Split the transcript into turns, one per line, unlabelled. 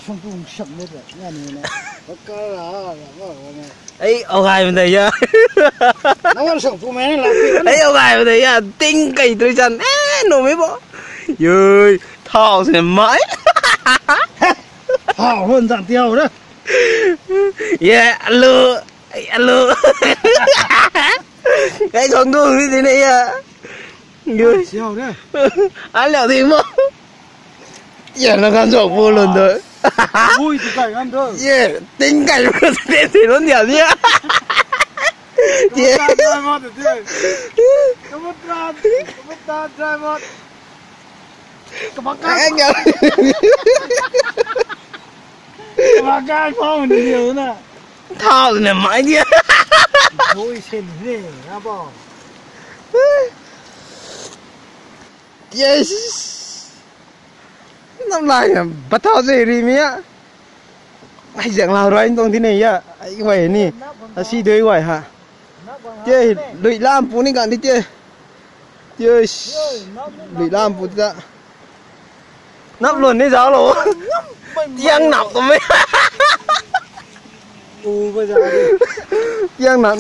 không cùng sập hết rồi nhà này này có cái là
ấy ông ai bên đây nhá
nó còn sống phụ mẹ là cái
ấy ông ai bên đây nhá tinh cây tôi chân nó mới bỏ ơi thao sẽ mãi
hảo hơn giảm tiêu đó
yeah alo alo cái con đuôi như thế này à ơi
siêu đấy
ăn lẹo thì mà yeah nó gan rộng vô lần rồi
vui thì phải ăn thôi
yeah tinh cảnh của thế thì nó nhiều nhá
yeah drive mod rồi come on drive mod
anh nhớ
mà cái phong thì nhiều nữa
thao rồi này mãi nhá
vui xinh thế à bò
yes năm nay bắt thao gì đi mía ai dạng nào rồi anh tông thế này à anh vậy nè là xí đấy vậy hả chơi lụy lam phụ này cả đi chơi chơi lụy lam phụ ra nắp luôn đấy giáo lộ tiếng nọc của mấy
bây giờ
tiếng nọc